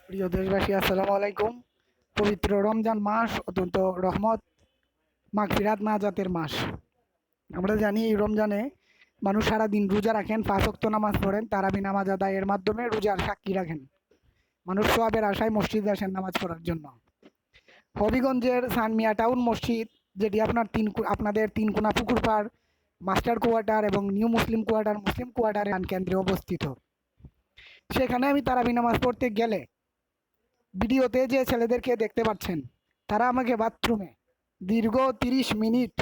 প্রিয় দেশবাসী, আসসালামু আলাইকুম। পবিত্র রমজান মাস অত্যন্ত রহমত, মাগফিরাত, নাজাতের মাস। আমরা জানি এই রমজানে মানুষ সারাদিন রোজা রাখেন, 5 ওয়াক্ত নামাজ পড়েন, তারাবি নামাজ আদায়ের মাধ্যমে রোজার সাক্ষী রাখেন। মানুষ সোয়াবের আশায় মসজিদে আসেন নামাজ পড়ার জন্য। হবিগঞ্জের সানমিয়া টাউন মসজিদ, যেটি আপনাদের তিনকোনা পুকুর পাড়, মাস্টার কোয়ার্টার এবং নিউ মুসলিম কোয়ার্টার, মুসলিম কোয়ার্টারের কেন্দ্রে অবস্থিত। সেখানে আমি তারাবি নামাজ পড়তে গেলে ভিডিওতে যে ছেলেদেরকে দেখতে পাচ্ছেন, তারা আমাকে বাথরুমে দীর্ঘ 30 মিনিট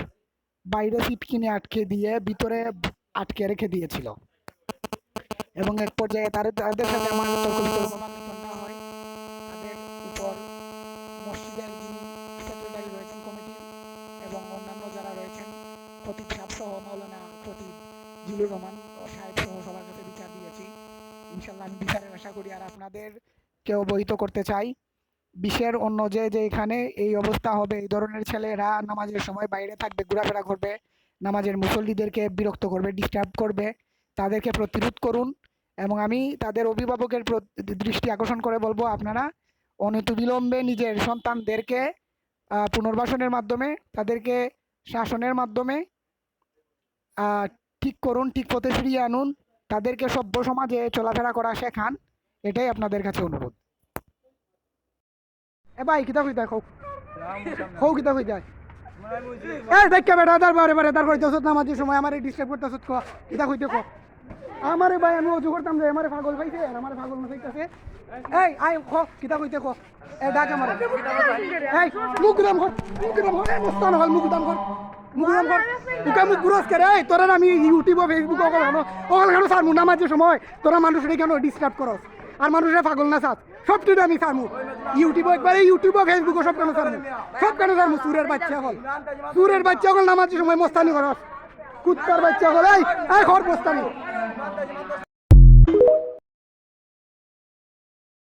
বাইরে সিট কিনে আটকে দিয়ে ভিতরে আটকে রেখে দিয়েছিল এবং এক পর্যায়ে তাদের সাথে আমার তর্ক বিতর্ক বাকবিতণ্ডা হয়। তাদের উপর মসজিদের যিনি সেক্রেটারি রয়েছেন কমিটির এবং অন্যান্য যারা রয়েছেন, খতিব সাহেব সহ, মাওলানা খতিব জিলুর রহমান সাহেব সহ সবার কাছে বিচার দিয়েছি। ইনশাল্লাহ আমি বিচারের আশা করি। আর আপনাদেরকে অবহিত করতে চাই, বিশ্বের অন্য যে এখানে এই অবস্থা হবে, এই ধরনের ছেলেরা নামাজের সময় বাইরে থাকবে, ঘোরাফেরা করবে, নামাজের মুসল্লিদেরকে বিরক্ত করবে, ডিস্টার্ব করবে, তাদেরকে প্রতিরোধ করুন। এবং আমি তাদের অভিভাবকের দৃষ্টি আকর্ষণ করে বলবো, আপনারা অনতিবিলম্বে নিজের সন্তানদেরকে পুনর্বাসনের মাধ্যমে, তাদেরকে শাসনের মাধ্যমে ঠিক করুন, ঠিক পথে ফিরিয়ে আনুন, তাদেরকে সভ্য সমাজে চলাফেরা করা শেখান। এটাই আপনাদের কাছে অনুরোধ। এ ভাই কিতা কই দেখো হৌ কিতা কই যায় এই দেখ বেটা দার কইতেছ নামাজের সময় আমারে ডিস্টার্ব করতেছ ক কিতা কইতে ক আমারে ভাই আমি অজু করতাম যে আমারে পাগল পাইছে আর আমারে পাগল না চাইতাছে। এই আই ক কিতা কইতে ক এ ডাক আমারে এই মুকদম কর এই মস্তান হল মুকদম কর তুই মুখ গুরস করে এই তোরা আমি ইউটিউব ফেসবুক ওখানে সার নামাজের সময় তোরা মানুষের কেন ডিস্টার্ব করস আর মানুষের পাগল না সাথ সব কিছু আমি সারমু ইউটিউব একবারে ইউটিউব ফেসবুক সব কেন সারমু সুরের বাচ্চা হল নামাজের সময় মস্তানি করস কুত্তার বাচ্চা হল এই ঘর বস্তানি